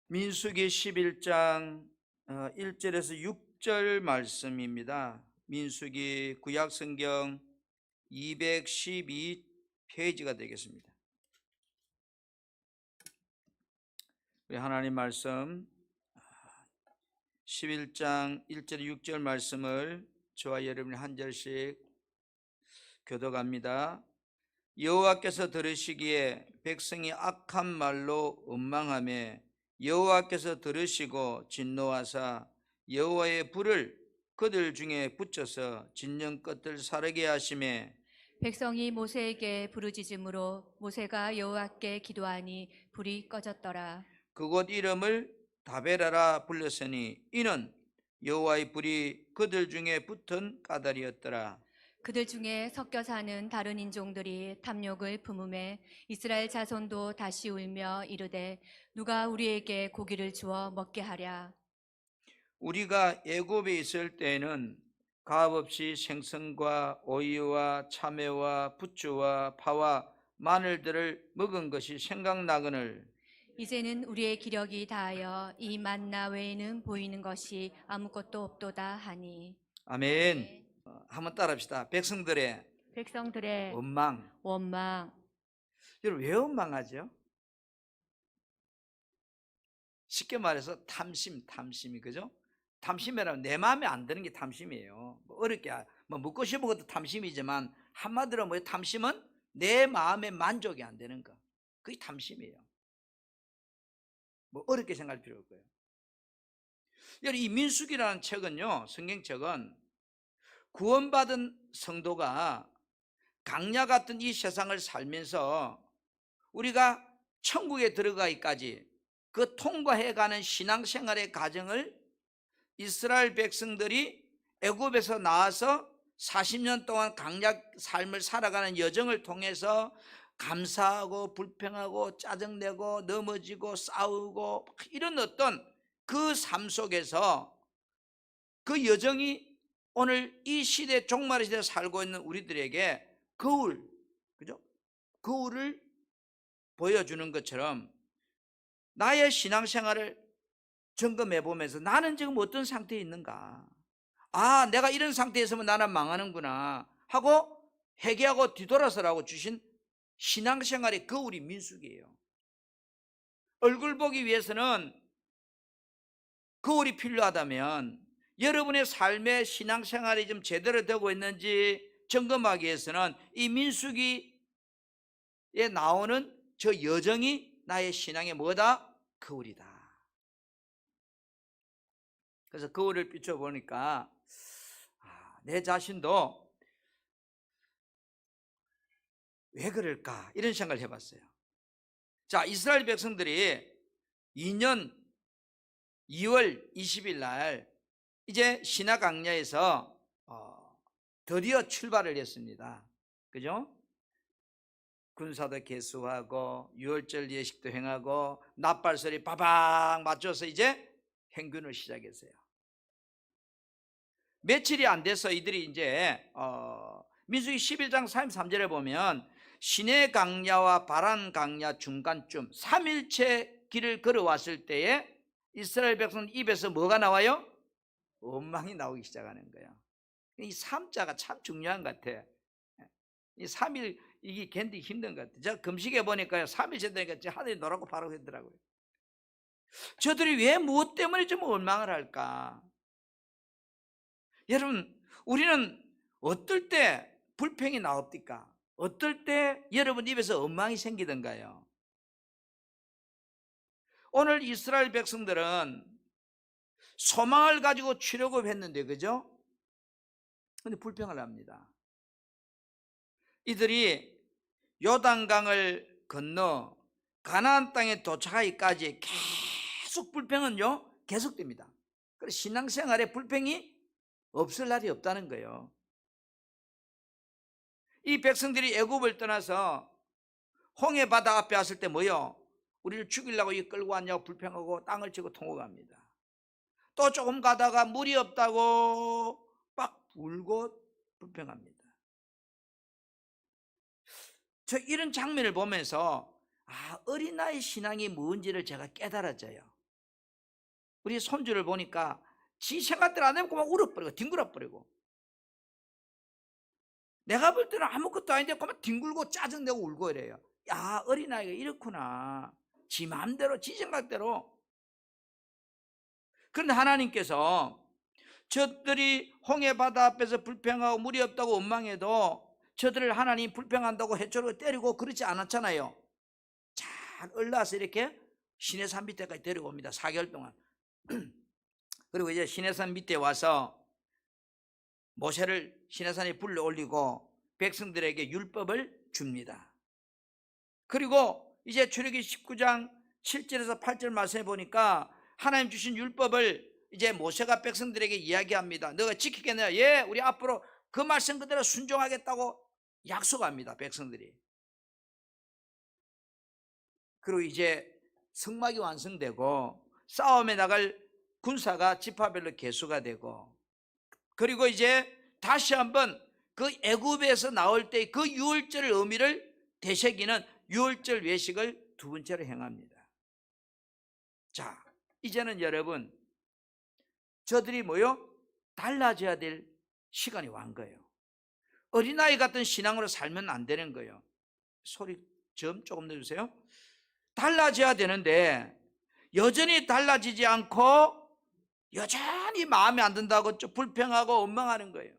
민수기 11장 1절에서 6절 말씀입니다. 민수기 구약성경 212페이지가 되겠습니다. 우리 하나님 말씀 11장 1절 6절 말씀을 저와 여러분이 한 절씩 교독합니다. 여호와께서 들으시기에 백성이 악한 말로 원망하며 여호와께서 들으시고 진노하사 여호와의 불을 그들 중에 붙여서 진영 끝을 사르게 하시매 백성이 모세에게 부르짖음으로 모세가 여호와께 기도하니 불이 꺼졌더라. 그곳 이름을 다베라라 불렀으니 이는 여호와의 불이 그들 중에 붙은 까닭이었더라. 그들 중에 섞여 사는 다른 인종들이 탐욕을 품음에 이스라엘 자손도 다시 울며 이르되 누가 우리에게 고기를 주어 먹게 하랴. 우리가 애굽에 있을 때에는 값없이 생선과 오이와 참외와 부추와 파와 마늘들을 먹은 것이 생각나거늘 이제는 우리의 기력이 다하여 이 만나 외에는 보이는 것이 아무것도 없도다 하니. 아멘. 한번 따라합시다. 백성들의 백성들의 원망. 원망. 여러분 왜 원망하죠? 쉽게 말해서 탐심이 그죠? 탐심이라면 내 마음에 안 드는 게 탐심이에요. 어렵게 먹고 싶은 것도 탐심이지만 한마디로 뭐 탐심은 내 마음에 만족이 안 되는 거. 그게 탐심이에요. 뭐 어렵게 생각할 필요 없고요. 여러분 이 민수기라는 책은요, 성경책은 구원받은 성도가 강야 같은 이 세상을 살면서 우리가 천국에 들어가기까지 그 통과해가는 신앙생활의 과정을 이스라엘 백성들이 애굽에서 나와서 40년 동안 강약 삶을 살아가는 여정을 통해서 감사하고 불평하고 짜증내고 넘어지고 싸우고 이런 어떤 그 삶 속에서 그 여정이 오늘 이 시대 종말의 시대에 살고 있는 우리들에게 그죠? 거울을 보여주는 것처럼 나의 신앙생활을 점검해 보면서 나는 지금 어떤 상태에 있는가? 아, 내가 이런 상태에 있으면 나는 망하는구나 하고 회개하고 뒤돌아서라고 주신 신앙생활의 거울이 민수기예요. 얼굴 보기 위해서는 거울이 필요하다면 여러분의 삶의 신앙생활이 좀 제대로 되고 있는지 점검하기 위해서는 이 민수기에 나오는 저 여정이 나의 신앙의 뭐다? 거울이다. 그래서 거울을 비춰보니까 내 자신도 왜 그럴까 이런 생각을 해봤어요. 자, 이스라엘 백성들이 2년 2월 20일 날 이제 시나 강야에서 드디어 출발을 했습니다. 그죠? 군사도 개수하고 유월절 예식도 행하고 납발소리 바방 맞춰서 이제 행군을 시작했어요. 며칠이 안 돼서 이들이 이제 민수기 11장 33절에 보면 시내 강야와 바란 강야 중간쯤 3일째 길을 걸어왔을 때에 이스라엘 백성 입에서 뭐가 나와요? 원망이 나오기 시작하는 거예요. 이 3자가 참 중요한 것 같아. 이 3일 이게 견디기 힘든 것 같아. 제가 금식해 보니까요 3일째 되니까 하늘이 노랗고 바라고 했더라고요. 저들이 왜 무엇 때문에 좀 원망을 할까? 여러분 우리는 어떨 때 불평이 나옵니까? 어떨 때 여러분 입에서 원망이 생기던가요? 오늘 이스라엘 백성들은 소망을 가지고 출애굽했는데 그죠? 근데 불평을 합니다. 이들이 요단강을 건너 가나안 땅에 도착하기까지 계속 불평은요 계속됩니다. 그래서 신앙생활에 불평이 없을 날이 없다는 거예요. 이 백성들이 애굽을 떠나서 홍해 바다 앞에 왔을 때 뭐요? 우리를 죽이려고 끌고 왔냐고 불평하고 땅을 치고 통곡합니다. 또 조금 가다가 물이 없다고 막 울고 불평합니다. 저 이런 장면을 보면서 어린아이 신앙이 뭔지를 제가 깨달아져요. 우리 손주를 보니까 지 생각대로 안 되면 그만 울어버리고 뒹굴어버리고, 내가 볼 때는 아무것도 아닌데 그만 뒹굴고 짜증내고 울고 이래요. 야, 어린아이가 이렇구나. 지 마음대로 지 생각대로. 그런데 하나님께서 저들이 홍해바다 앞에서 불평하고 물이 없다고 원망해도 저들을 하나님 불평한다고 해초로 때리고 그러지 않았잖아요. 잘 올라와서 이렇게 시내산 밑에까지 데려옵니다. 4개월 동안. 그리고 이제 시내산 밑에 와서 모세를 시내산에 불러 올리고 백성들에게 율법을 줍니다. 그리고 이제 출애굽기 19장 7절에서 8절 말씀해 보니까 하나님 주신 율법을 이제 모세가 백성들에게 이야기합니다. 너가 지키겠느냐? 예, 우리 앞으로 그 말씀 그대로 순종하겠다고 약속합니다, 백성들이. 그리고 이제 성막이 완성되고 싸움에 나갈 군사가 지파별로 계수가 되고, 그리고 이제 다시 한번 그 애굽에서 나올 때 그 유월절 의미를 되새기는 유월절 외식을 두 번째로 행합니다. 자, 이제는 여러분, 저들이 뭐요? 달라져야 될 시간이 완 거예요. 어린아이 같은 신앙으로 살면 안 되는 거예요. 소리 조금 내주세요. 달라져야 되는데 여전히 달라지지 않고 여전히 마음에 안 든다고 불평하고 원망하는 거예요.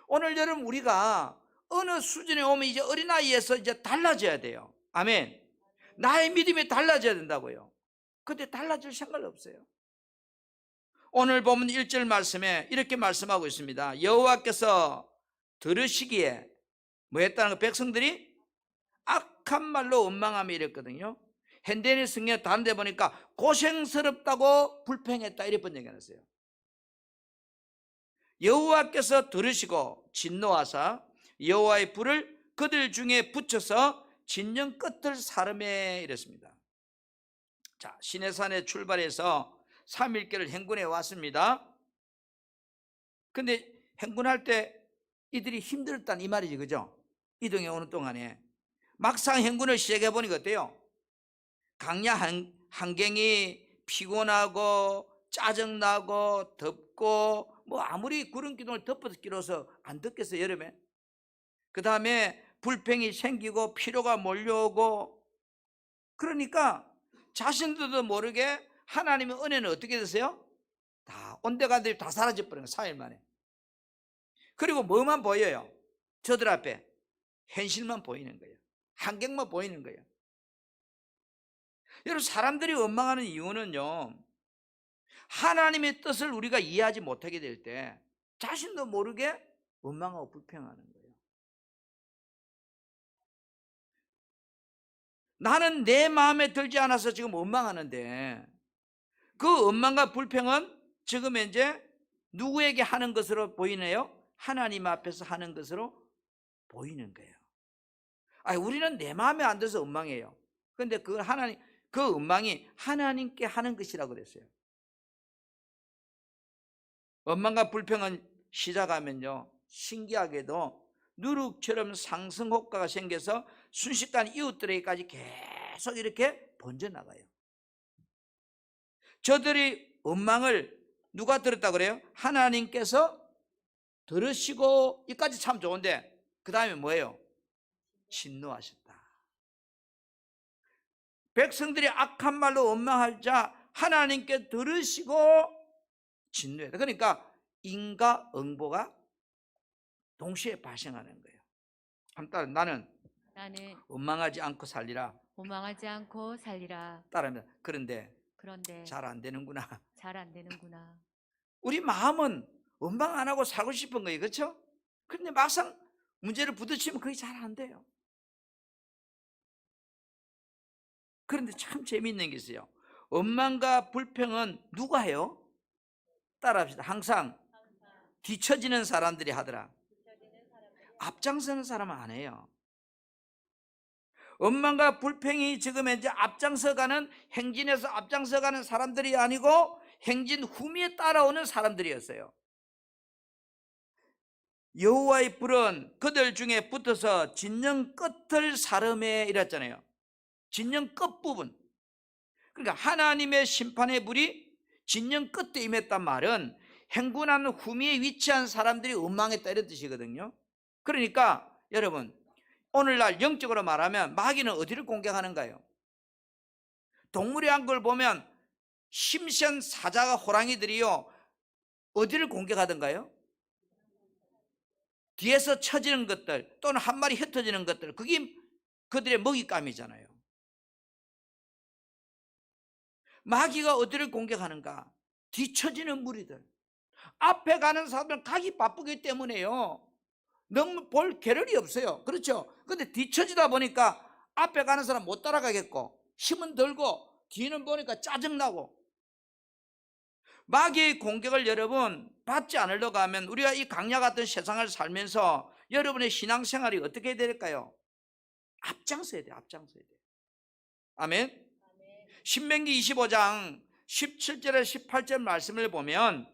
오늘 여러분, 우리가 어느 수준에 오면 이제 어린아이에서 이제 달라져야 돼요. 아멘. 나의 믿음이 달라져야 된다고요. 근데 달라질 생각 없어요. 오늘 보면 1절 말씀에 이렇게 말씀하고 있습니다. 여호와께서 들으시기에 뭐 했다는 거? 백성들이 악한 말로 원망하며 이랬거든요. 현대인의 성경에 다른 데 보니까 고생스럽다고 불평했다 이렇게 번역해놨어요. 여호와께서 들으시고 진노하사 여호와의 불을 그들 중에 붙여서 진영 끝을 사름해 이랬습니다. 자, 시내산에 출발해서 3일길을 행군해 왔습니다. 근데 행군할 때 이들이 힘들었다는 이 말이지, 그죠? 이동해 오는 동안에 막상 행군을 시작해 보니까 어때요? 강야 한경이 피곤하고 짜증나고 덥고, 뭐 아무리 구름 기둥을 덮어서 끼워서 안 덥겠어요, 여름에? 그 다음에 불평이 생기고 피로가 몰려오고, 그러니까 자신들도 모르게 하나님의 은혜는 어떻게 되세요? 다 온데간데 다 사라져버린 거예요, 4일 만에. 그리고 뭐만 보여요? 저들 앞에 현실만 보이는 거예요. 환경만 보이는 거예요. 여러분, 사람들이 원망하는 이유는요, 하나님의 뜻을 우리가 이해하지 못하게 될 때 자신도 모르게 원망하고 불평하는 거예요. 나는 내 마음에 들지 않아서 지금 원망하는데 그 원망과 불평은 지금 이제 누구에게 하는 것으로 보이네요? 하나님 앞에서 하는 것으로 보이는 거예요. 우리는 내 마음에 안 들어서 원망해요. 그런데 그 원망이 하나님께 하는 것이라고 그랬어요. 원망과 불평은 시작하면요, 신기하게도 누룩처럼 상승 효과가 생겨서 순식간 이웃들에게까지 계속 이렇게 번져나가요. 저들이 원망을 누가 들었다 그래요? 하나님께서 들으시고, 이까지 참 좋은데 그 다음에 뭐예요? 진노하셨다. 백성들이 악한 말로 원망할 자 하나님께 들으시고 진노했다. 그러니까 인과응보가 동시에 발생하는 거예요. 한따라 나는 원망하지 않고 살리라. 원망하지 않고 살리라. 따라합니다. 그런데 그런데 잘 안 되는구나. 잘 안 되는구나. 우리 마음은 원망 안 하고 살고 싶은 거예요, 그렇죠? 그런데 막상 문제를 부딪히면 그게 잘 안 돼요. 그런데 참 재미있는 게 있어요. 원망과 불평은 누가 해요? 따라합시다. 항상 뒤처지는 사람들이 하더라. 앞장서는 사람은 안 해요. 원망과 불평이 지금 이제 앞장서가는, 행진에서 앞장서가는 사람들이 아니고 행진 후미에 따라오는 사람들이었어요. 여호와의 불은 그들 중에 붙어서 진영 끝을 사름해 이랬잖아요. 진영 끝부분, 그러니까 하나님의 심판의 불이 진영 끝에 임했단 말은 행군한 후미에 위치한 사람들이 원망했다 이런 뜻이거든요. 그러니까 여러분, 오늘날 영적으로 말하면 마귀는 어디를 공격하는가요? 동물의 한걸 보면 심시한 사자가 호랑이들이요 어디를 공격하던가요? 뒤에서 쳐지는 것들 또는 한 마리 흩어지는 것들, 그게 그들의 먹잇감이잖아요. 마귀가 어디를 공격하는가? 뒤처지는 무리들, 앞에 가는 사람들은 가기 바쁘기 때문에요 너무 볼 겨를이 없어요. 그렇죠? 근데 뒤처지다 보니까 앞에 가는 사람 못 따라가겠고 힘은 들고 뒤는 보니까 짜증나고. 마귀의 공격을 여러분 받지 않으려고 하면 우리가 이 강야 같은 세상을 살면서 여러분의 신앙생활이 어떻게 될까요? 앞장서야 돼요. 앞장서야 돼요. 아멘. 신명기 25장 17절에 18절 말씀을 보면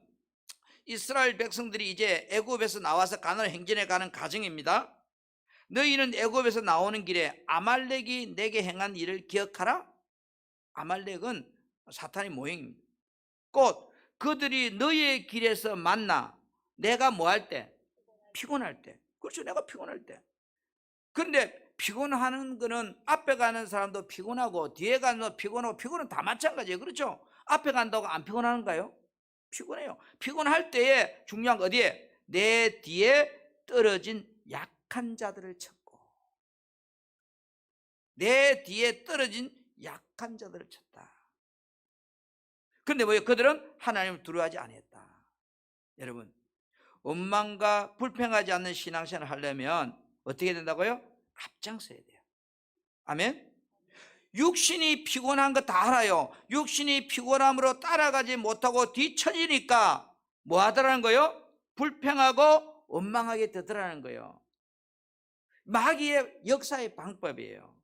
이스라엘 백성들이 이제 애굽에서 나와서 가나안 행진에 가는 과정입니다. 너희는 애굽에서 나오는 길에 아말렉이 내게 행한 일을 기억하라. 아말렉은 사탄의 모형입니다. 곧 그들이 너희의 길에서 만나 내가 뭐 할 때? 피곤할 때. 그렇죠, 내가 피곤할 때. 그런데 피곤하는 거는 앞에 가는 사람도 피곤하고 뒤에 가는 사람도 피곤하고, 피곤은 다 마찬가지예요. 그렇죠? 앞에 간다고 안 피곤한가요? 피곤해요. 피곤할 때에 중요한 거 어디에? 내 뒤에 떨어진 약한 자들을 찾고, 내 뒤에 떨어진 약한 자들을 찾다. 그런데 뭐예요? 그들은 하나님을 두려워하지 않았다. 여러분, 원망과 불평하지 않는 신앙생활을 하려면 어떻게 된다고요? 앞장서야 돼요. 아멘. 육신이 피곤한 거 다 알아요. 육신이 피곤함으로 따라가지 못하고 뒤처지니까 뭐 하더라는 거예요? 불평하고 원망하게 되더라는 거예요. 마귀의 역사의 방법이에요.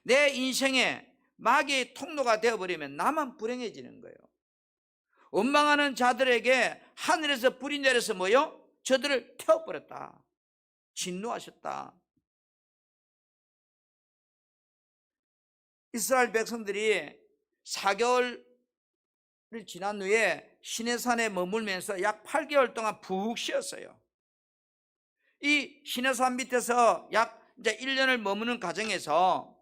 내 인생에 마귀의 통로가 되어버리면 나만 불행해지는 거예요. 원망하는 자들에게 하늘에서 불이 내려서 뭐요? 저들을 태워버렸다. 진노하셨다. 이스라엘 백성들이 4개월을 지난 후에 시내산에 머물면서 약 8개월 동안 푹 쉬었어요. 이 시내산 밑에서 약 이제 1년을 머무는 과정에서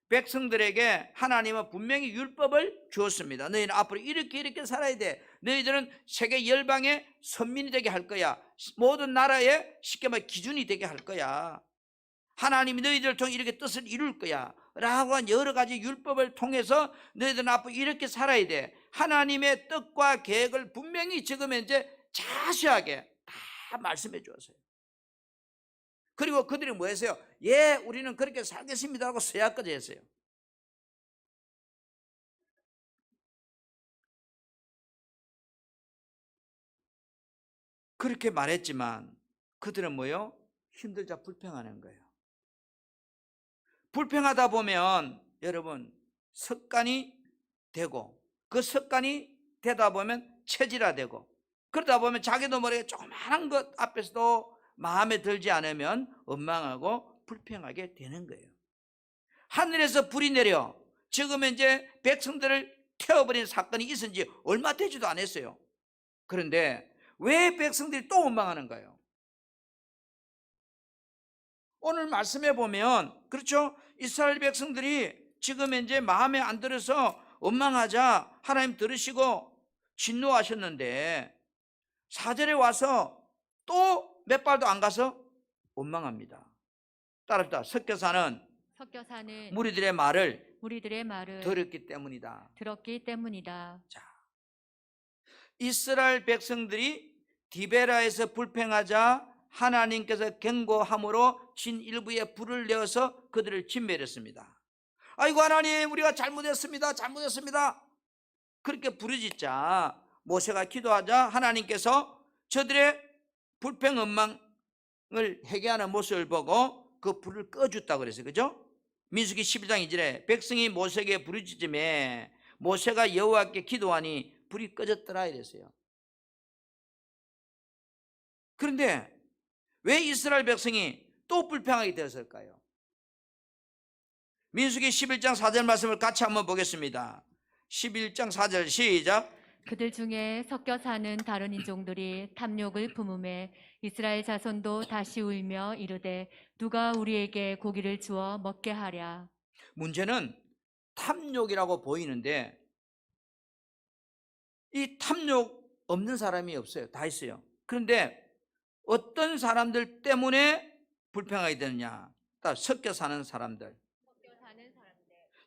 백성들에게 하나님은 분명히 율법을 주었습니다. 너희는 앞으로 이렇게 살아야 돼. 너희들은 세계 열방의 선민이 되게 할 거야. 모든 나라의 쉽게 말해 기준이 되게 할 거야. 하나님이 너희들을 통해 이렇게 뜻을 이룰 거야 라고 한 여러 가지 율법을 통해서 너희들은 앞으로 이렇게 살아야 돼. 하나님의 뜻과 계획을 분명히 지금 이제 자세하게 다 말씀해 주었어요. 그리고 그들이 뭐 했어요? 예, 우리는 그렇게 살겠습니다 하고 서약까지 했어요. 그렇게 말했지만 그들은 뭐요? 힘들자 불평하는 거예요. 불평하다 보면 여러분 습관이 되고, 그 습관이 되다 보면 체질화되고, 그러다 보면 자기도 모르게 조그마한 것 앞에서도 마음에 들지 않으면 원망하고 불평하게 되는 거예요. 하늘에서 불이 내려 지금 이제 백성들을 태워버린 사건이 있은 지 얼마 되지도 않았어요. 그런데 왜 백성들이 또 원망하는가요? 오늘 말씀해 보면 그렇죠, 이스라엘 백성들이 지금 이제 마음에 안 들어서 원망하자 하나님 들으시고 진노하셨는데 4절에 와서 또 몇 발도 안 가서 원망합니다. 따릅니다. 석교사는 무리들의 말을 들었기 때문이다. 자, 이스라엘 백성들이 디베라에서 불평하자 하나님께서 경고함으로 진일부에 불을 내어서 그들을 진멸했습니다. 아이고 하나님, 우리가 잘못했습니다. 그렇게 부르짖자 모세가 기도하자 하나님께서 저들의 불평 원망을 회개하는 모습을 보고 그 불을 꺼줬다 그랬어요. 그죠? 민수기 11장 2절에 백성이 모세에게 부르짖음에 모세가 여호와께 기도하니 불이 꺼졌더라 이랬어요. 그런데 왜 이스라엘 백성이 또 불평하게 되었을까요? 민수기 11장 4절 말씀을 같이 한번 보겠습니다. 11장 4절 시작. 그들 중에 섞여 사는 다른 인종들이 탐욕을 품음에 이스라엘 자손도 다시 울며 이르되 누가 우리에게 고기를 주어 먹게 하랴. 문제는 탐욕이라고 보이는데 이 탐욕 없는 사람이 없어요. 다 있어요. 그런데 어떤 사람들 때문에 불평하게 되느냐? 딱 섞여 사는 사람들.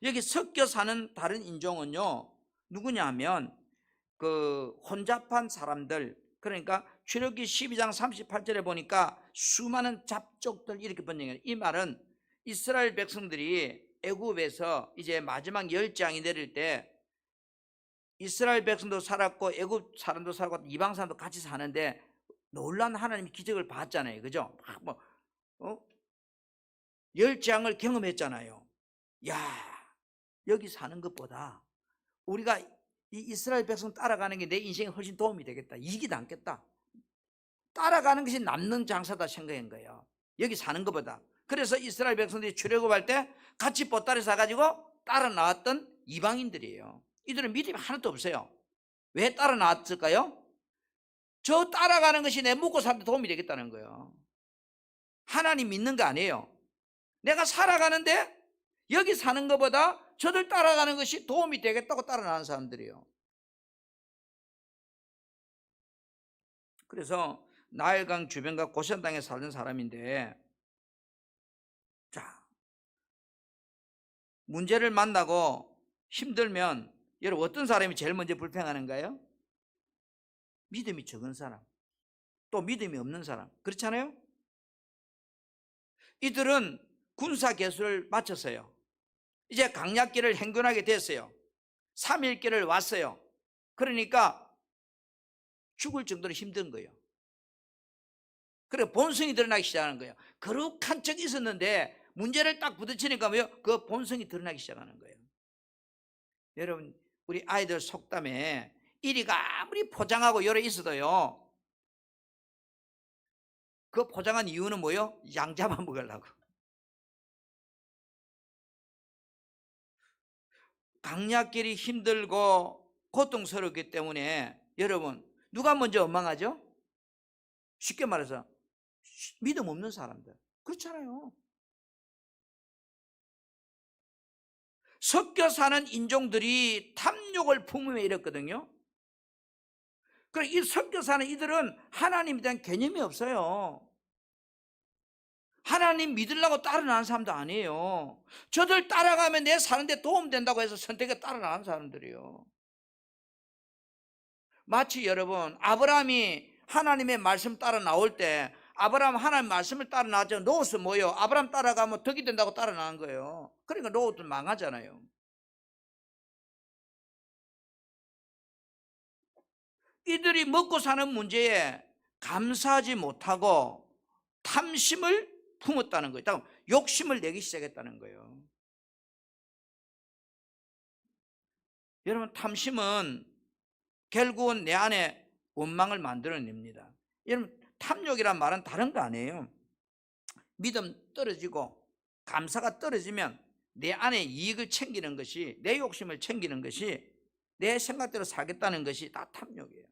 여기 섞여 사는 다른 인종은요, 누구냐 하면 그 혼잡한 사람들. 그러니까 출애굽기 12장 38절에 보니까 수많은 잡족들 이렇게 번역해요. 이 말은 이스라엘 백성들이 애굽에서 이제 마지막 열장이 내릴 때 이스라엘 백성도 살았고 애굽 사람도 살았고 이방 사람도 같이 사는데 놀란 하나님의 기적을 봤잖아요. 그죠? 열장을 경험했잖아요. 야, 여기 사는 것보다 우리가 이 이스라엘 백성 따라가는 게 내 인생에 훨씬 도움이 되겠다. 이익이 남겠다. 따라가는 것이 남는 장사다 생각한 거예요. 여기 사는 것보다. 그래서 이스라엘 백성들이 출애굽할 때 같이 보따리 사가지고 따라 나왔던 이방인들이에요. 이들은 믿음이 하나도 없어요. 왜 따라 나왔을까요? 저 따라가는 것이 내 먹고 사는 데 도움이 되겠다는 거예요. 하나님 믿는 거 아니에요. 내가 살아가는데 여기 사는 것보다 저들 따라가는 것이 도움이 되겠다고 따라 나온 사람들이에요. 그래서 나일강 주변과 고센 땅에 살던 사람인데, 자, 문제를 만나고 힘들면 여러분 어떤 사람이 제일 먼저 불평하는가요? 믿음이 적은 사람, 또 믿음이 없는 사람. 그렇잖아요? 이들은 군사 개수를 마쳤어요. 이제 강약길을 행군하게 됐어요. 3일길을 왔어요. 그러니까 죽을 정도로 힘든 거예요. 그래 본성이 드러나기 시작하는 거예요. 거룩한 척 있었는데 문제를 딱 부딪히니까 뭐요? 그 본성이 드러나기 시작하는 거예요. 여러분 우리 아이들 속담에 이리가 아무리 포장하고 열어 있어도요, 그 포장한 이유는 뭐요? 양 잡아먹으려고. 강약길이 힘들고 고통스럽기 때문에 여러분 누가 먼저 원망하죠? 쉽게 말해서 믿음 없는 사람들. 그렇잖아요. 섞여 사는 인종들이 탐욕을 품으며 이랬거든요. 그래, 이 섞여 사는 이들은 하나님에 대한 개념이 없어요. 하나님 믿으려고 따라 나간 사람도 아니에요. 저들 따라가면 내 사는데 도움된다고 해서 선택에 따라 나간 사람들이에요. 마치 여러분 아브라함이 하나님의 말씀 따라 나올 때 아브라함 하나님 말씀을 따라 나왔죠. 롯은 뭐예요? 아브라함 따라가면 덕이 된다고 따라 나간 거예요. 그러니까 롯은 망하잖아요. 이들이 먹고 사는 문제에 감사하지 못하고 탐심을 품었다는 거예요. 욕심을 내기 시작했다는 거예요. 여러분 탐심은 결국은 내 안에 원망을 만들어냅니다. 여러분 탐욕이란 말은 다른 거 아니에요. 믿음 떨어지고 감사가 떨어지면 내 안에 이익을 챙기는 것이, 내 욕심을 챙기는 것이, 내 생각대로 살겠다는 것이 다 탐욕이에요.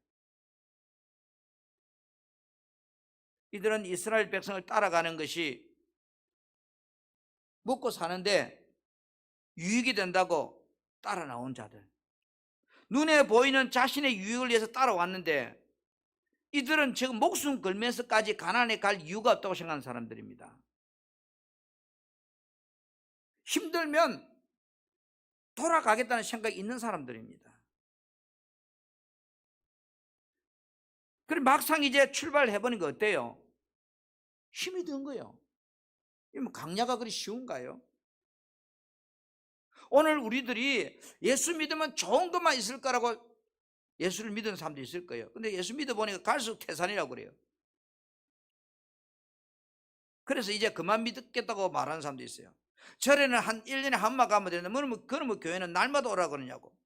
이들은 이스라엘 백성을 따라가는 것이 먹고 사는데 유익이 된다고 따라 나온 자들, 눈에 보이는 자신의 유익을 위해서 따라왔는데 이들은 지금 목숨 걸면서까지 가나안에 갈 이유가 없다고 생각하는 사람들입니다. 힘들면 돌아가겠다는 생각이 있는 사람들입니다. 그리고 막상 이제 출발해보니까 어때요? 힘이 든 거예요. 강야가 그리 쉬운가요? 오늘 우리들이 예수 믿으면 좋은 것만 있을 거라고 예수를 믿는 사람도 있을 거예요. 근데 예수 믿어보니까 갈수록 태산이라고 그래요. 그래서 이제 그만 믿겠다고 말하는 사람도 있어요. 절에는 한 1년에 한 번 가면 되는데 그러면 교회는 날마다 오라고 그러냐고.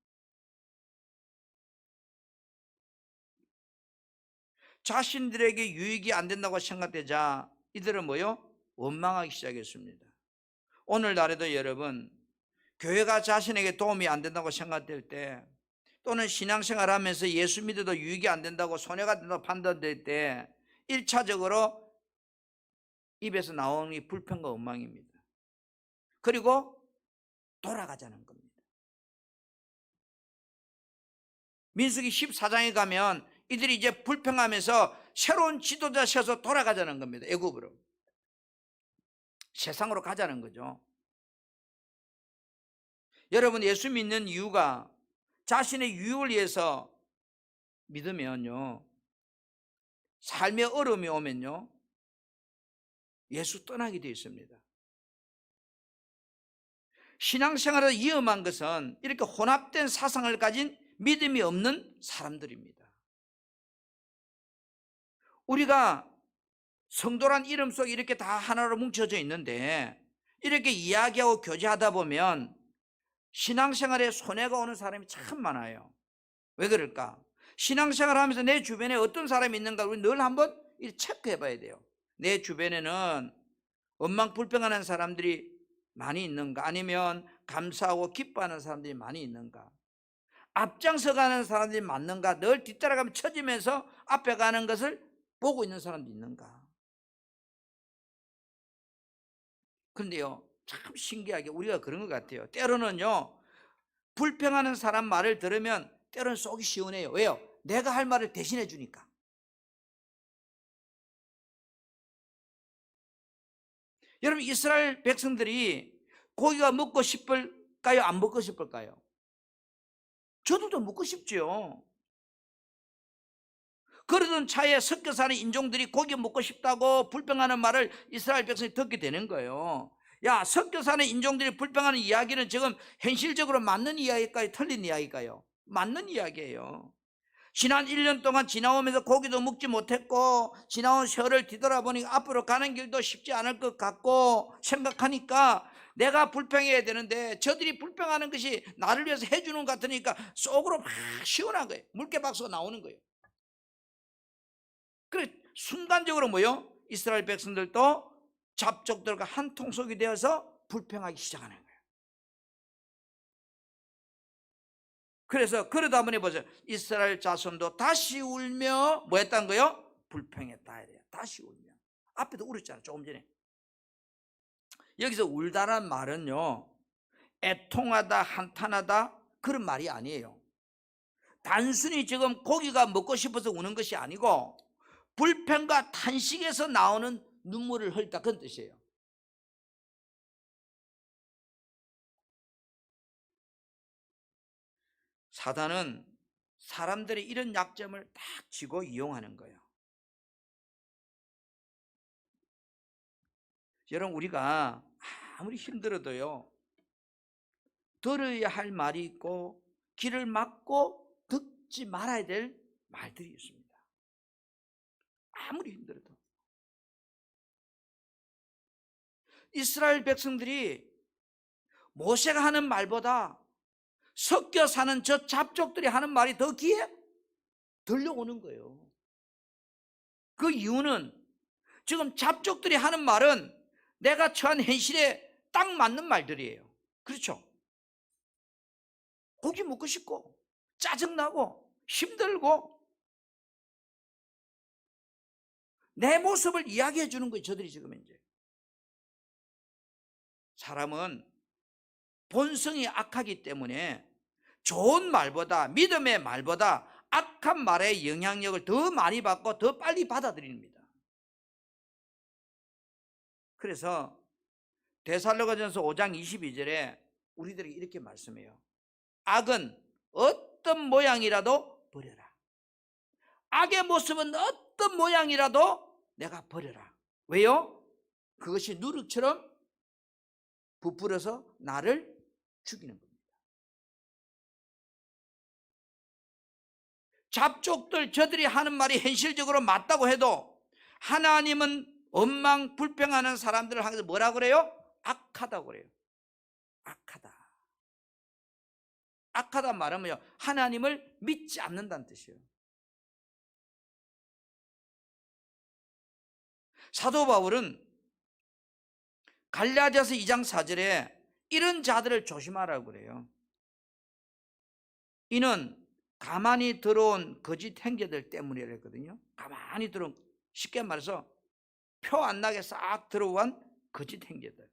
자신들에게 유익이 안 된다고 생각되자 이들은 뭐요? 원망하기 시작했습니다. 오늘날에도 여러분 교회가 자신에게 도움이 안 된다고 생각될 때, 또는 신앙생활 하면서 예수 믿어도 유익이 안 된다고, 손해가 된다고 판단될 때 1차적으로 입에서 나오는 게 불평과 원망입니다. 그리고 돌아가자는 겁니다. 민수기 14장에 가면 이들이 이제 불평하면서 새로운 지도자 세워서 돌아가자는 겁니다. 애굽으로, 세상으로 가자는 거죠. 여러분, 예수 믿는 이유가 자신의 유익을 위해서 믿으면요, 삶의 어려움이 오면요, 예수 떠나게 되어 있습니다. 신앙생활에 위험한 것은 이렇게 혼합된 사상을 가진 믿음이 없는 사람들입니다. 우리가 성도란 이름 속에 이렇게 다 하나로 뭉쳐져 있는데, 이렇게 이야기하고 교제하다 보면 신앙생활에 손해가 오는 사람이 참 많아요. 왜 그럴까? 신앙생활 하면서 내 주변에 어떤 사람이 있는가 우리 늘 한번 체크해 봐야 돼요. 내 주변에는 원망불평하는 사람들이 많이 있는가? 아니면 감사하고 기뻐하는 사람들이 많이 있는가? 앞장서 가는 사람들이 많는가? 늘 뒤따라가면 처지면서 앞에 가는 것을 보고 있는 사람도 있는가? 그런데요, 참 신기하게 우리가 그런 것 같아요. 때로는요, 불평하는 사람 말을 들으면 때로는 속이 시원해요. 왜요? 내가 할 말을 대신해 주니까. 여러분, 이스라엘 백성들이 고기가 먹고 싶을까요? 안 먹고 싶을까요? 저도 먹고 싶죠. 그러던 차에 섞여 사는 인종들이 고기 먹고 싶다고 불평하는 말을 이스라엘 백성이 듣게 되는 거예요. 야, 섞여 사는 인종들이 불평하는 이야기는 지금 현실적으로 맞는 이야기일까요? 틀린 이야기일까요? 맞는 이야기예요. 지난 1년 동안 지나오면서 고기도 먹지 못했고, 지나온 세월을 뒤돌아보니까 앞으로 가는 길도 쉽지 않을 것 같고 생각하니까 내가 불평해야 되는데 저들이 불평하는 것이 나를 위해서 해주는 것 같으니까 속으로 막 시원한 거예요. 물개박수가 나오는 거예요. 그래, 순간적으로 뭐요? 이스라엘 백성들도 잡족들과 한 통속이 되어서 불평하기 시작하는 거예요. 그래서 그러다 보니 보세요, 이스라엘 자손도 다시 울며 뭐 했다는 거예요? 불평했다 이래요. 다시 울며. 앞에도 울었잖아요, 조금 전에. 여기서 울다란 말은요, 애통하다, 한탄하다 그런 말이 아니에요. 단순히 지금 고기가 먹고 싶어서 우는 것이 아니고 불평과 탄식에서 나오는 눈물을 흘렸다, 그런 뜻이에요. 사단은 사람들의 이런 약점을 딱 쥐고 이용하는 거예요. 여러분, 우리가 아무리 힘들어도요, 들어야 할 말이 있고 귀를 막고 듣지 말아야 될 말들이 있습니다. 아무리 힘들어도. 이스라엘 백성들이 모세가 하는 말보다 섞여 사는 저 잡족들이 하는 말이 더 귀에 들려오는 거예요. 그 이유는 지금 잡족들이 하는 말은 내가 처한 현실에 딱 맞는 말들이에요. 그렇죠? 고기 먹고 싶고 짜증나고 힘들고 내 모습을 이야기해 주는 거예요. 저들이 지금 이제. 사람은 본성이 악하기 때문에 좋은 말보다, 믿음의 말보다 악한 말의 영향력을 더 많이 받고 더 빨리 받아들입니다. 그래서 데살로가전서 5장 22절에 우리들에게 이렇게 말씀해요. 악은 어떤 모양이라도 버려라. 악의 모습은 어떤 모양이라도 내가 버려라. 왜요? 그것이 누룩처럼 부풀어서 나를 죽이는 겁니다. 잡족들 저들이 하는 말이 현실적으로 맞다고 해도 하나님은 원망 불평하는 사람들을 항상 뭐라 그래요? 악하다고 그래요. 악하다. 악하다 말하면요, 하나님을 믿지 않는다는 뜻이에요. 사도 바울은 갈라디아서 2장 4절에 이런 자들을 조심하라고 그래요. 이는 가만히 들어온 거짓 행제들 때문이랬거든요. 가만히 들어온, 쉽게 말해서 표 안 나게 싹 들어온 거짓 행제들.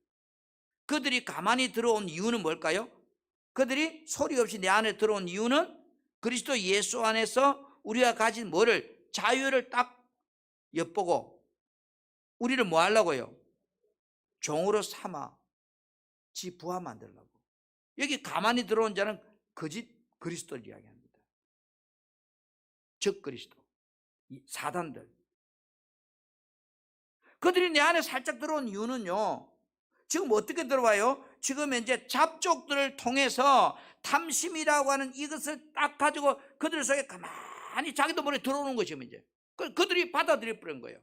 그들이 가만히 들어온 이유는 뭘까요? 그들이 소리 없이 내 안에 들어온 이유는 그리스도 예수 안에서 우리가 가진 뭐를, 자유를 딱 엿보고 우리를 뭐 하려고요? 종으로 삼아 지 부하 만들려고. 여기 가만히 들어온 자는 거짓 그리스도를 이야기합니다. 적 그리스도, 사단들. 그들이 내 안에 살짝 들어온 이유는요, 지금 어떻게 들어와요? 지금 이제 잡족들을 통해서 탐심이라고 하는 이것을 딱 가지고 그들 속에 가만히 자기도 모르게 들어오는 것이죠. 이제 그들이 받아들여 버린 거예요.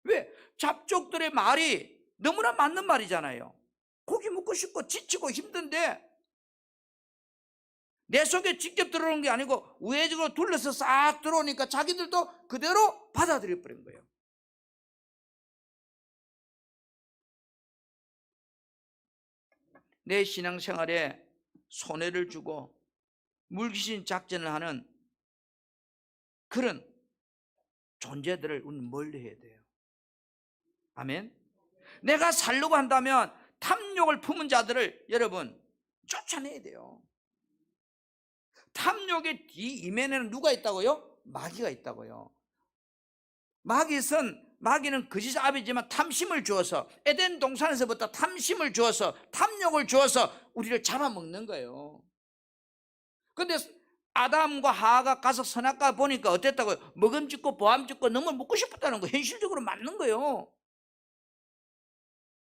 왜? 잡족들의 말이 너무나 맞는 말이잖아요. 고기 먹고 싶고 지치고 힘든데 내 속에 직접 들어오는 게 아니고 우회적으로 둘러서 싹 들어오니까 자기들도 그대로 받아들여 버린 거예요. 내 신앙생활에 손해를 주고 물귀신 작전을 하는 그런 존재들을 우리는 멀리해야 돼요. 아멘. 내가 살려고 한다면 탐욕을 품은 자들을 여러분 쫓아내야 돼요. 탐욕의 뒤 이면에는 누가 있다고요? 마귀가 있다고요. 마귀는 거짓 아비지만 탐심을 주어서, 에덴 동산에서부터 탐심을 주어서, 탐욕을 주어서 우리를 잡아먹는 거예요. 근데 아담과 하와가 가서 선악과 보니까 어땠다고요? 먹음직고 보암직고 너무 먹고 싶었다는 거, 현실적으로 맞는 거예요.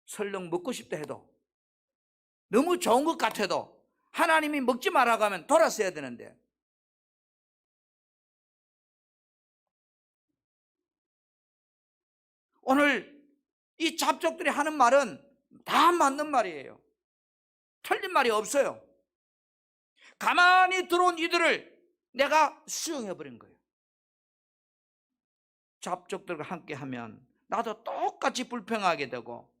설령 먹고 싶다 해도, 너무 좋은 것 같아도 하나님이 먹지 말라고 하면 돌았어야 되는데, 오늘 이 잡족들이 하는 말은 다 맞는 말이에요. 틀린 말이 없어요. 가만히 들어온 이들을 내가 수용해버린 거예요. 잡족들과 함께 하면 나도 똑같이 불평하게 되고,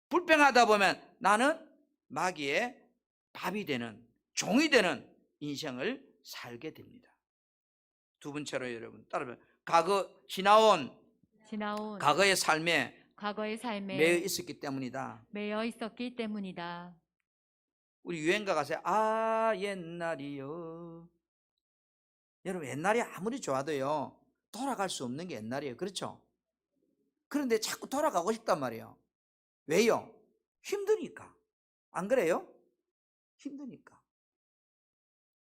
불평하다 보면 나는 마귀의 밥이 되는, 종이 되는 인생을 살게 됩니다. 두 번째로 여러분 따라서 지나온 과거의 삶에 매여 있었기 때문이다. 우리 유행가 가사에 옛날이요. 여러분, 옛날이 아무리 좋아도요 돌아갈 수 없는 게 옛날이에요. 그렇죠? 그런데 자꾸 돌아가고 싶단 말이에요. 왜요? 힘드니까. 안 그래요? 힘드니까.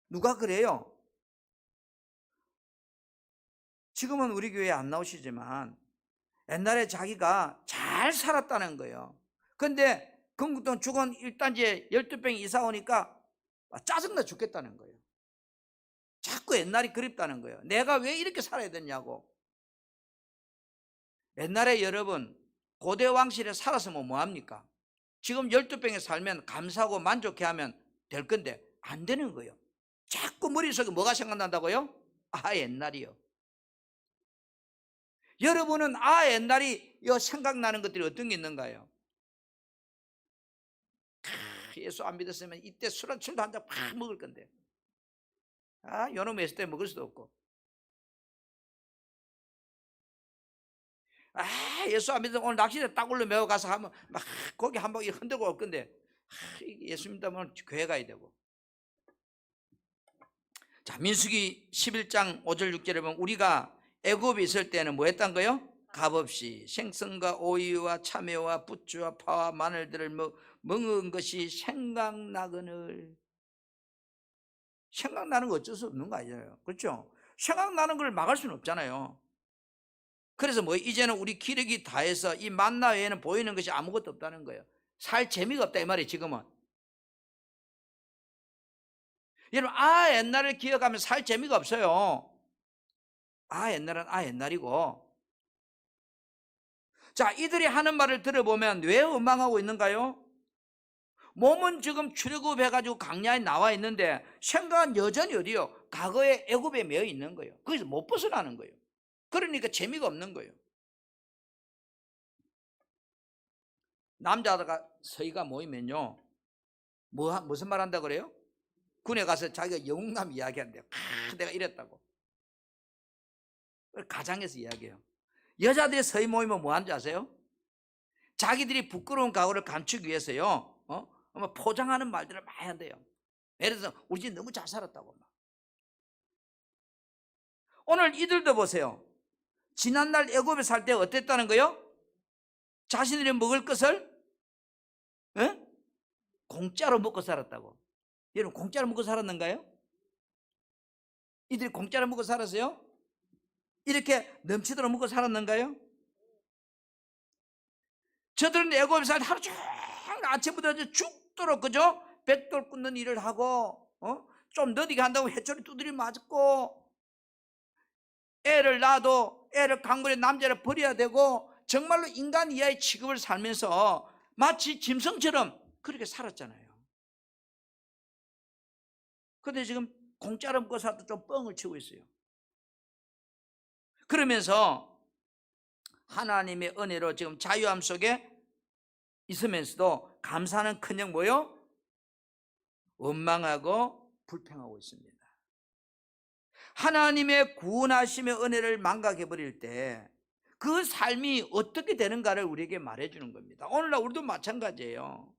누가 그래요? 지금은 우리 교회에 안 나오시지만 옛날에 자기가 잘 살았다는 거예요. 근데 건국동 주건 1단지에 12평 이사 오니까 짜증나 죽겠다는 거예요. 자꾸 옛날이 그립다는 거예요. 내가 왜 이렇게 살아야 되냐고. 옛날에 여러분 고대 왕실에 살았으면 뭐합니까? 지금 12평에 살면 감사하고 만족해하면 될 건데 안 되는 거예요. 자꾸 머릿속에 뭐가 생각난다고요? 옛날이요. 여러분은 옛날이 생각나는 것들이 어떤 게 있는가요? 예수 안 믿었으면 이때 술도 한 잔 팍 먹을 건데, 요놈 했을 때 먹을 수도 없고, 예수 안 믿으면 오늘 낚시대 딱 올려 메고 가서 하면 막 고기 한 바퀴 흔들고 올 건데, 예수 믿으면 교회 가야 되고. 자, 민수기 11장 5절 6절에 보면 우리가 애굽에 있을 때는 뭐 했단 거요? 값없이 생선과 오이와 참외와 부추와 파와 마늘들을 먹은 것이 생각나거늘. 생각나는 거 어쩔 수 없는 거 아니에요. 그렇죠? 생각나는 걸 막을 수는 없잖아요. 그래서 이제는 우리 기력이 다해서 이 만나 외에는 보이는 것이 아무것도 없다는 거예요. 살 재미가 없다 이 말이에요. 지금은 여러분 옛날을 기억하면 살 재미가 없어요. 옛날은 옛날이고. 자, 이들이 하는 말을 들어보면 왜 원망하고 있는가요? 몸은 지금 출애굽해가지고 강야에 나와 있는데 생각은 여전히 어디요? 과거의 애굽에 매여 있는 거예요. 거기서 못 벗어나는 거예요. 그러니까 재미가 없는 거예요. 남자가 서희가 모이면요, 무슨 말 한다 그래요? 군에 가서 자기가 영웅남 이야기한대요. 내가 이랬다고. 가장에서 이야기해요. 여자들이 서희 모이면 뭐 하는지 아세요? 자기들이 부끄러운 각오를 감추기 위해서요, 아마 포장하는 말들을 많이 한대요. 예를 들어서 우리 집 너무 잘 살았다고 막. 오늘 이들도 보세요. 지난날 애굽에 살 때 어땠다는 거요? 자신들이 먹을 것을 공짜로 먹고 살았다고. 여러분, 공짜로 먹고 살았는가요? 이들이 공짜로 먹고 살았어요? 이렇게 넘치도록 먹고 살았는가요? 저들은 애굽에 살 때 하루 종일 아침부터 죽도록, 그죠? 백돌 굽는 일을 하고, 좀 너디게 한다고 해초리 두드려 맞고, 애를 낳아도 애를 강물에 남자를 버려야 되고, 정말로 인간 이하의 취급을 살면서 마치 짐승처럼 그렇게 살았잖아요. 그런데 지금 공짜로 먹고 살도 좀 뻥을 치고 있어요. 그러면서 하나님의 은혜로 지금 자유함 속에 있으면서도 감사는 커녕 뭐요? 원망하고 불평하고 있습니다. 하나님의 구원하심의 은혜를 망각해버릴 때 그 삶이 어떻게 되는가를 우리에게 말해주는 겁니다. 오늘날 우리도 마찬가지예요.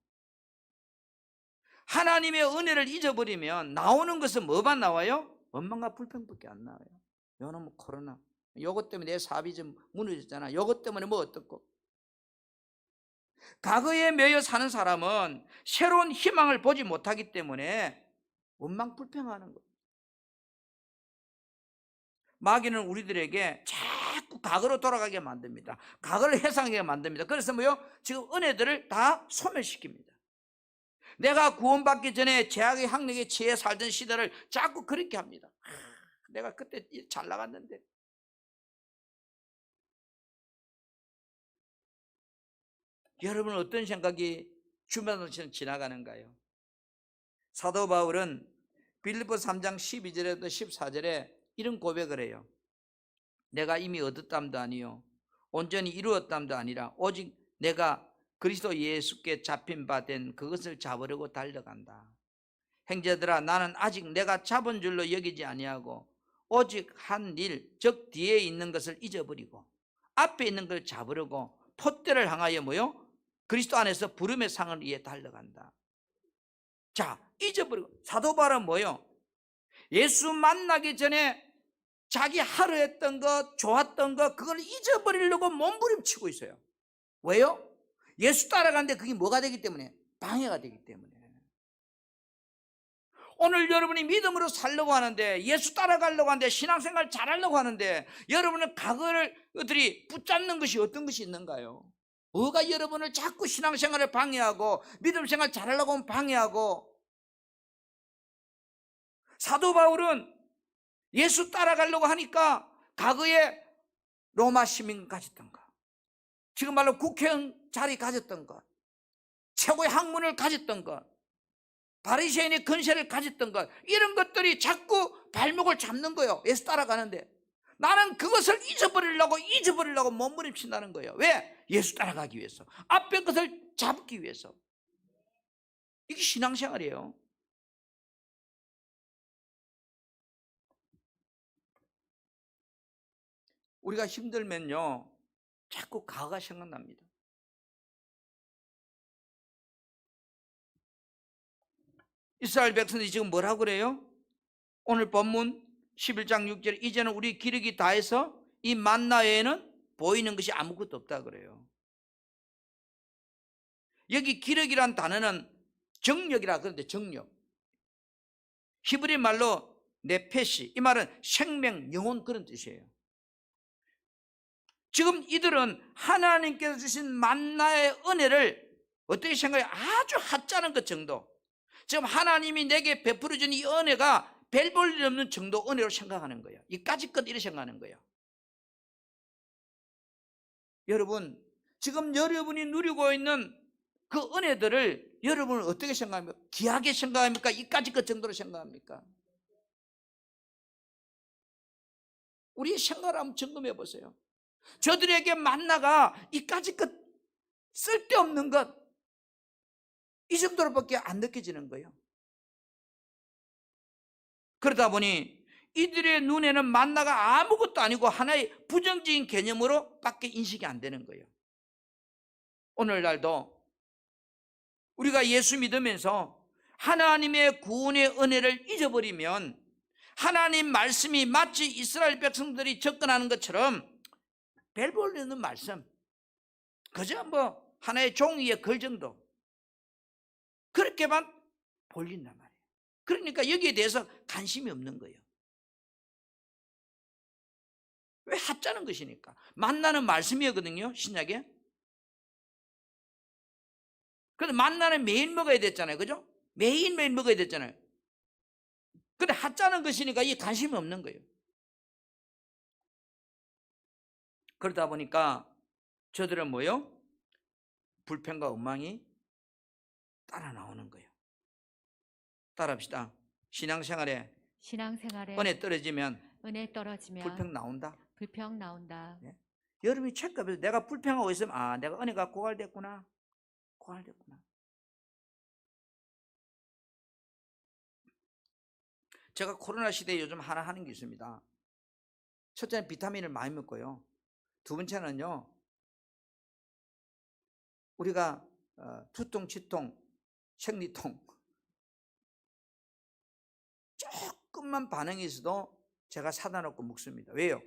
하나님의 은혜를 잊어버리면 나오는 것은 뭐만 나와요? 원망과 불평밖에 안 나와요. 요놈은 뭐 코로나, 요것 때문에 내 사업이 좀 무너졌잖아, 요것 때문에 뭐 어떻고. 과거에 매여 사는 사람은 새로운 희망을 보지 못하기 때문에 원망 불평하는 거예요. 마귀는 우리들에게 자꾸 과거로 돌아가게 만듭니다. 과거를 회상하게 만듭니다. 그래서 뭐요? 지금 은혜들을 다 소멸시킵니다. 내가 구원받기 전에 죄악의 학력에 취해 살던 시대를 자꾸 그렇게 합니다. 내가 그때 잘 나갔는데. 여러분은 어떤 생각이 주변으로 지나가는가요? 사도 바울은 빌립보 3장 12절에도 14절에 이런 고백을 해요. 내가 이미 얻었담도 아니요 온전히 이루었담도 아니라 오직 내가 그리스도 예수께 잡힌 바 된 그것을 잡으려고 달려간다. 형제들아, 나는 아직 내가 잡은 줄로 여기지 아니하고 오직 한 일, 즉 뒤에 있는 것을 잊어버리고 앞에 있는 걸 잡으려고 폿대를 향하여 뭐요? 그리스도 안에서 부름의 상을 위해 달려간다. 자, 잊어버리고. 사도 바울은 뭐요? 예수 만나기 전에 자기 하루 했던 것, 좋았던 것, 그걸 잊어버리려고 몸부림치고 있어요. 왜요? 예수 따라가는데 그게 뭐가 되기 때문에? 방해가 되기 때문에. 오늘 여러분이 믿음으로 살려고 하는데, 예수 따라가려고 하는데, 신앙생활 잘하려고 하는데, 여러분은 과거들이 붙잡는 것이 어떤 것이 있는가요? 뭐가 여러분을 자꾸 신앙생활을 방해하고 믿음생활 잘하려고 하면 방해하고. 사도 바울은 예수 따라가려고 하니까 과거에 로마 시민 가졌던 것, 지금 말로 국회의원 자리 가졌던 것, 최고의 학문을 가졌던 것, 바리새인의 권세를 가졌던 것, 이런 것들이 자꾸 발목을 잡는 거예요. 예수 따라가는데 나는 그것을 잊어버리려고 몸부림친다는 거예요. 왜? 예수 따라가기 위해서, 앞에 것을 잡기 위해서. 이게 신앙생활이에요. 우리가 힘들면요 자꾸 과거가 생각납니다. 이스라엘 백성들이 지금 뭐라고 그래요? 오늘 본문 11장 6절, 이제는 우리 기력이 다해서 이 만나 외에는 보이는 것이 아무것도 없다 그래요. 여기 기력이란 단어는 정력이라 그러는데, 정력, 히브리 말로 네페시, 이 말은 생명, 영혼, 그런 뜻이에요. 지금 이들은 하나님께서 주신 만나의 은혜를 어떻게 생각해요? 아주 하찮은 것 정도, 지금 하나님이 내게 베풀어 준 이 은혜가 별 볼 일 없는 정도 은혜로 생각하는 거예요. 이까짓 것 이렇게 생각하는 거예요. 여러분, 지금 여러분이 누리고 있는 그 은혜들을 여러분은 어떻게 생각합니까? 귀하게 생각합니까? 이까짓 것 정도로 생각합니까? 우리의 생각을 한번 점검해 보세요. 저들에게 만나가 이까짓 것 쓸데없는 것, 이 정도로밖에 안 느껴지는 거예요. 그러다 보니 이들의 눈에는 만나가 아무것도 아니고 하나의 부정적인 개념으로 밖에 인식이 안 되는 거예요. 오늘날도 우리가 예수 믿으면서 하나님의 구원의 은혜를 잊어버리면 하나님 말씀이 마치 이스라엘 백성들이 접근하는 것처럼 별 볼 일 없는 말씀, 그저 뭐 하나의 종이에 글 정도, 그렇게만 보인단 말이에요. 그러니까 여기에 대해서 관심이 없는 거예요. 왜? 하찮은 것이니까. 만나는 말씀이거든요, 신약에. 그런데 만나는 매일 먹어야 됐잖아요, 그죠? 매일매일 먹어야 됐잖아요. 근데 하찮은 것이니까 이 관심이 없는 거예요. 그러다 보니까 저들은 뭐요? 불평과 원망이 따라 나오는 거예요. 따라합시다. 신앙생활에 은혜 떨어지면 불평 나온다. 불평 나온다. 예? 여러분이 체크해서 내가 불평하고 있으면 아, 내가 은혜가 고갈됐구나. 고갈됐구나. 제가 코로나 시대에 요즘 하나 하는 게 있습니다. 첫째는 비타민을 많이 먹고요. 두 번째는요, 우리가 두통, 치통, 생리통 조금만 반응이 있어도 제가 사다 놓고 먹습니다. 왜요?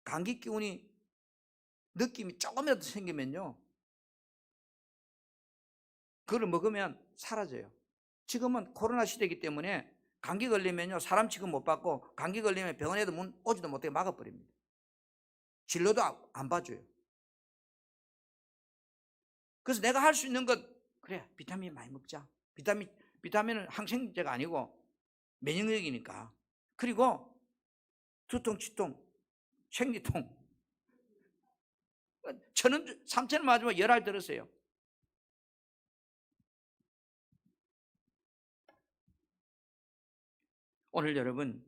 감기 기운이 느낌이 조금이라도 생기면요, 그걸 먹으면 사라져요. 지금은 코로나 시대이기 때문에 감기 걸리면요, 사람 취급 못 받고 감기 걸리면 병원에도 문 오지도 못하게 막아버립니다. 진료도 안 봐줘요. 그래서 내가 할 수 있는 것, 그래, 비타민 많이 먹자. 비타민은 항생제가 아니고 면역력이니까. 그리고 두통, 치통, 생리통, 1,000원, 3,000원 맞으면 열알 들었어요. 오늘 여러분,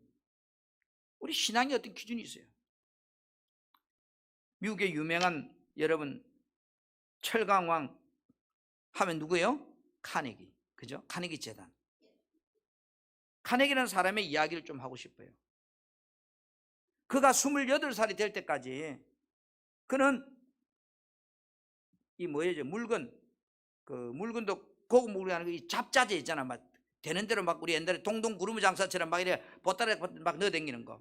우리 신앙에 어떤 기준이 있어요. 미국의 유명한 여러분 철강왕 하면 누구예요? 카네기. 그죠? 카네기 재단. 카네기라는 사람의 이야기를 좀 하고 싶어요. 그가 28살이 될 때까지 그는 이 뭐예요? 물건도 고급 물건 하는 이 잡자재 있잖아. 막 되는 대로 막 우리 옛날에 동동 구르무 장사처럼 막 이래 보따리에 막 넣어다니는 거.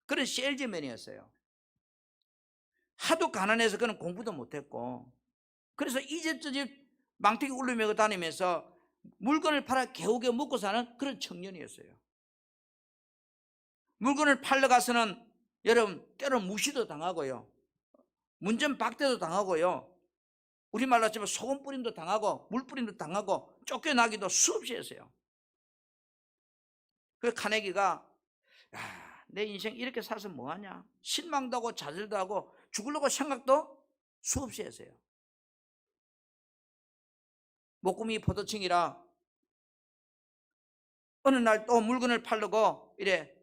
그런 셀즈맨이었어요. 하도 가난해서 그는 공부도 못했고, 그래서 이집저집 망태기 울루매고 다니면서 물건을 팔아 겨우겨우 먹고 사는 그런 청년이었어요. 물건을 팔러 가서는 여러분 때로 무시도 당하고요, 문전박대도 당하고요, 우리말로 치면 소금 뿌림도 당하고 물 뿌림도 당하고 쫓겨나기도 수없이 했어요. 그 카네기가 내 인생 이렇게 살아서 뭐하냐, 실망도 하고 좌절도 하고 죽으려고 생각도 수없이 했어요. 목구미 포도청이라 어느 날 또 물건을 팔려고 이래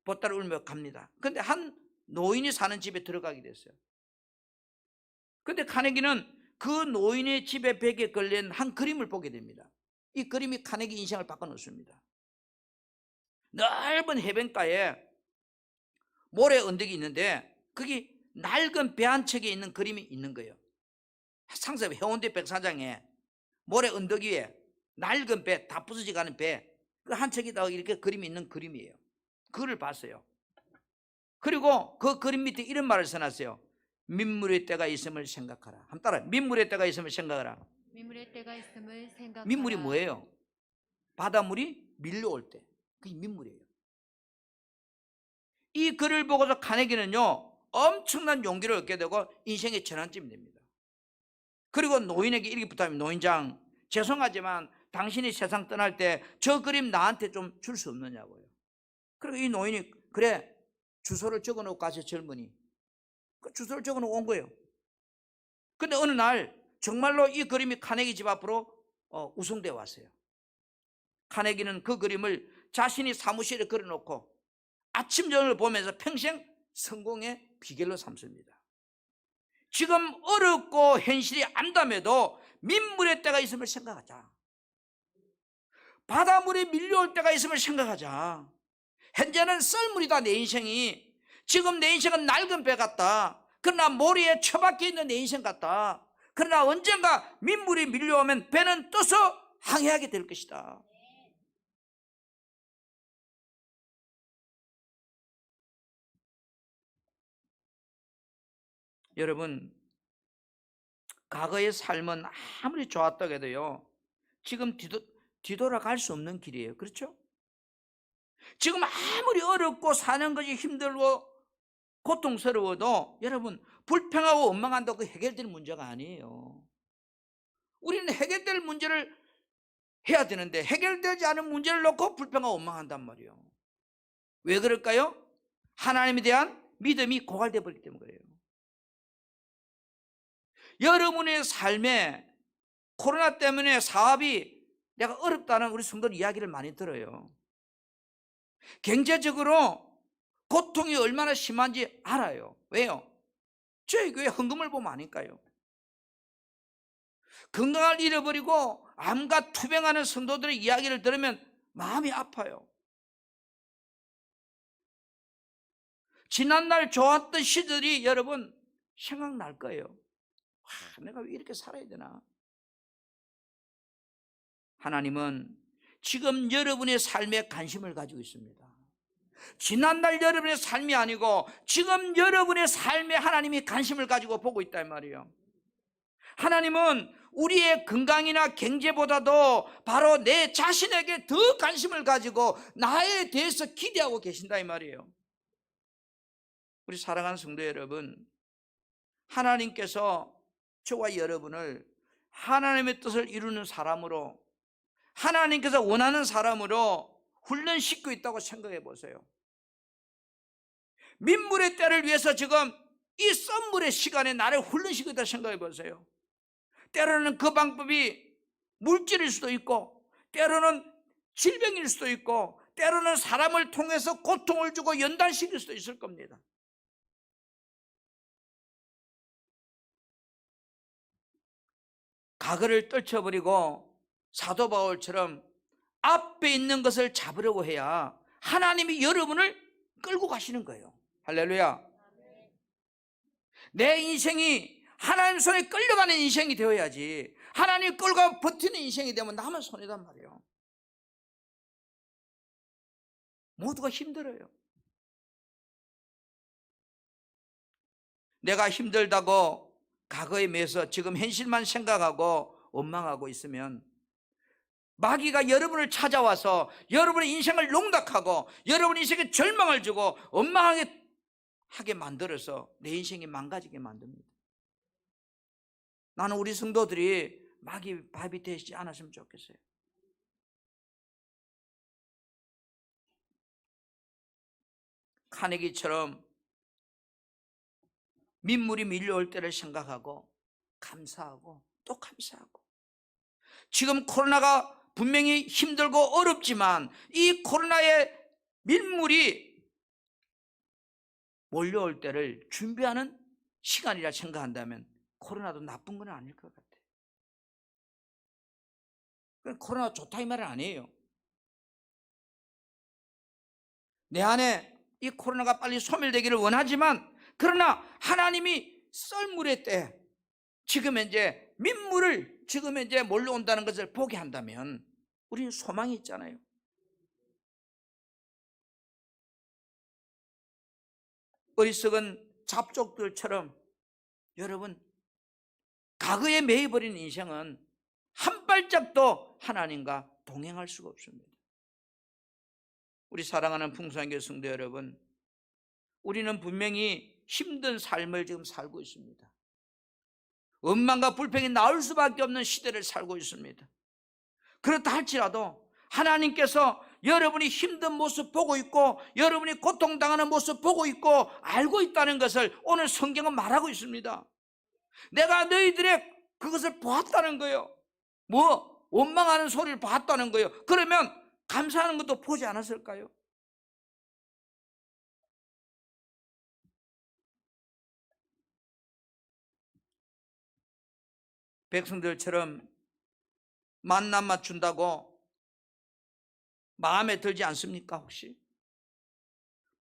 보따리 울며 갑니다. 근데 한 노인이 사는 집에 들어가게 됐어요. 근데 카네기는 그 노인의 집에 벽에 걸린 한 그림을 보게 됩니다. 이 그림이 카네기 인생을 바꿔놓습니다. 넓은 해변가에 모래 언덕이 있는데 거기 낡은 배 한 척에 있는 그림이 있는 거예요. 상세 해운대 백사장에 모래 언덕 위에 낡은 배, 다 부서져가는 배, 그 한 척에다가 이렇게 그림이 있는 그림이에요. 그걸 봤어요. 그리고 그 그림 밑에 이런 말을 써놨어요. 민물의 때가 있음을 생각하라. 한번 따라. 민물의 때가 있음을 생각하라. 민물의 때가 있음을 생각하라. 민물이 뭐예요? 바닷물이 밀려올 때, 그게 민물이에요. 이 글을 보고서 카네기는요 엄청난 용기를 얻게 되고 인생의 전환점이 됩니다. 그리고 노인에게 이렇게 부탁합니다. 노인장, 죄송하지만 당신이 세상 떠날 때 저 그림 나한테 좀 줄 수 없느냐고요. 그리고 이 노인이 그래, 주소를 적어놓고 가서 젊은이 그 주소를 적어놓고 온 거예요. 근데 어느 날 정말로 이 그림이 카네기 집 앞으로 우송돼 왔어요. 카네기는 그 그림을 자신이 사무실에 걸어놓고 아침 저녁을 보면서 평생 성공의 비결로 삼습니다. 지금 어렵고 현실이 암담해도 민물의 때가 있음을 생각하자. 바닷물이 밀려올 때가 있음을 생각하자. 현재는 썰물이다 내 인생이. 지금 내 인생은 낡은 배 같다. 그러나 모래에 처박혀 있는 내 인생 같다. 그러나 언젠가 민물이 밀려오면 배는 떠서 항해하게 될 것이다. 여러분, 과거의 삶은 아무리 좋았다고 해도요, 지금 뒤돌아갈 수 없는 길이에요. 그렇죠? 지금 아무리 어렵고 사는 것이 힘들고 고통스러워도 여러분, 불평하고 원망한다고 해결될 문제가 아니에요. 우리는 해결될 문제를 해야 되는데 해결되지 않은 문제를 놓고 불평하고 원망한단 말이에요. 왜 그럴까요? 하나님에 대한 믿음이 고갈되어 버리기 때문에 그래요. 여러분의 삶에 코로나 때문에 사업이 내가 어렵다는 우리 성도들 이야기를 많이 들어요. 경제적으로 고통이 얼마나 심한지 알아요. 왜요? 저희 교회 헌금을 보면 아니까요. 건강을 잃어버리고 암과 투병하는 성도들의 이야기를 들으면 마음이 아파요. 지난날 좋았던 시절이 여러분 생각날 거예요. 내가 왜 이렇게 살아야 되나? 하나님은 지금 여러분의 삶에 관심을 가지고 있습니다. 지난날 여러분의 삶이 아니고 지금 여러분의 삶에 하나님이 관심을 가지고 보고 있다 이 말이에요. 하나님은 우리의 건강이나 경제보다도 바로 내 자신에게 더 관심을 가지고 나에 대해서 기대하고 계신다 이 말이에요. 우리 사랑하는 성도 여러분, 하나님께서 저와 여러분을 하나님의 뜻을 이루는 사람으로, 하나님께서 원하는 사람으로 훈련시키고 있다고 생각해 보세요. 민물의 때를 위해서 지금 이 썸물의 시간에 나를 훈련시키고 있다고 생각해 보세요. 때로는 그 방법이 물질일 수도 있고, 때로는 질병일 수도 있고, 때로는 사람을 통해서 고통을 주고 연단시킬 수도 있을 겁니다. 과거를 떨쳐버리고 사도 바울처럼 앞에 있는 것을 잡으려고 해야 하나님이 여러분을 끌고 가시는 거예요. 할렐루야. 내 인생이 하나님 손에 끌려가는 인생이 되어야지, 하나님 끌고 버티는 인생이 되면 나만 손해단 말이에요. 모두가 힘들어요. 내가 힘들다고 과거에 매서 지금 현실만 생각하고 원망하고 있으면 마귀가 여러분을 찾아와서 여러분의 인생을 농락하고 여러분의 인생에 절망을 주고 원망하게 만들어서 내 인생이 망가지게 만듭니다. 나는 우리 성도들이 마귀 밥이 되지 않았으면 좋겠어요. 카네기처럼 민물이 밀려올 때를 생각하고 감사하고 또 감사하고, 지금 코로나가 분명히 힘들고 어렵지만 이 코로나의 민물이 몰려올 때를 준비하는 시간이라 생각한다면 코로나도 나쁜 건 아닐 것 같아요. 코로나가 좋다 이 말은 아니에요. 내 안에 이 코로나가 빨리 소멸되기를 원하지만, 그러나 하나님이 썰물의 때, 지금 이제 민물을 지금 이제 몰려온다는 것을 보게 한다면 우리는 소망이 있잖아요. 어리석은 잡족들처럼 여러분, 과거에 매여버린 인생은 한 발짝도 하나님과 동행할 수가 없습니다. 우리 사랑하는 풍성교회 성도 여러분, 우리는 분명히 힘든 삶을 지금 살고 있습니다. 원망과 불평이 나올 수밖에 없는 시대를 살고 있습니다. 그렇다 할지라도 하나님께서 여러분이 힘든 모습 보고 있고 여러분이 고통당하는 모습 보고 있고 알고 있다는 것을 오늘 성경은 말하고 있습니다. 내가 너희들의 그것을 보았다는 거예요. 원망하는 소리를 봤다는 거예요. 그러면 감사하는 것도 보지 않았을까요? 백성들처럼 만나만 준다고 마음에 들지 않습니까? 혹시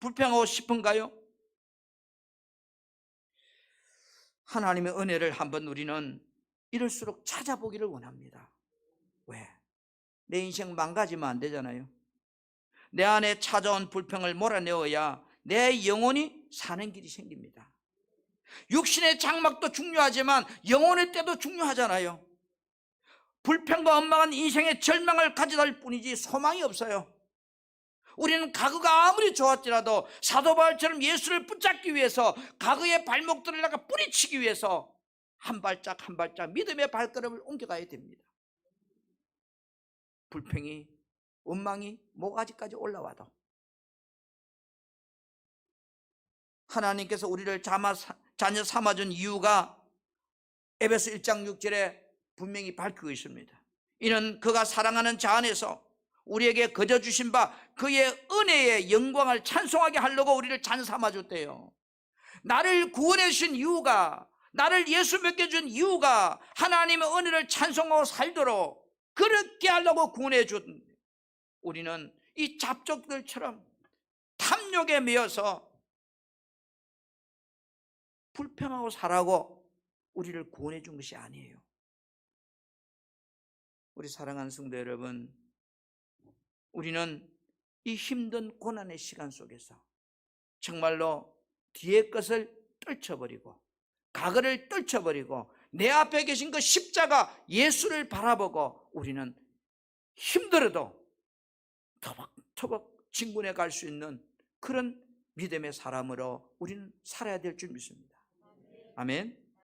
불평하고 싶은가요? 하나님의 은혜를 한번 우리는 이럴수록 찾아보기를 원합니다. 왜? 내 인생 망가지면 안 되잖아요. 내 안에 찾아온 불평을 몰아내어야 내 영혼이 사는 길이 생깁니다. 육신의 장막도 중요하지만 영혼의 때도 중요하잖아요. 불평과 엉망한 인생의 절망을 가져다 줄 뿐이지 소망이 없어요. 우리는 과거가 아무리 좋았더라도 사도 바울처럼 예수를 붙잡기 위해서 과거의 발목들을 나가 뿌리치기 위해서 한 발짝 한 발짝 믿음의 발걸음을 옮겨가야 됩니다. 불평이 원망이 모가지까지 올라와도 하나님께서 우리를 자녀 삼아준 이유가 에베소 1장 6절에 분명히 밝히고 있습니다. 이는 그가 사랑하는 자 안에서 우리에게 거저 주신 바 그의 은혜의 영광을 찬송하게 하려고 우리를 자녀 삼아줬대요. 나를 구원해 주신 이유가, 나를 예수 믿게 준 이유가 하나님의 은혜를 찬송하고 살도록 그렇게 하려고 구원해 준. 우리는 이 잡족들처럼 탐욕에 매여서 불평하고 살라고 우리를 구원해 준 것이 아니에요. 우리 사랑하는 성도 여러분, 우리는 이 힘든 고난의 시간 속에서 정말로 뒤의 것을 떨쳐버리고 과거를 떨쳐버리고 내 앞에 계신 그 십자가 예수를 바라보고 우리는 힘들어도 터벅터벅 진군해 갈 수 있는 그런 믿음의 사람으로 우리는 살아야 될 줄 믿습니다. 아멘.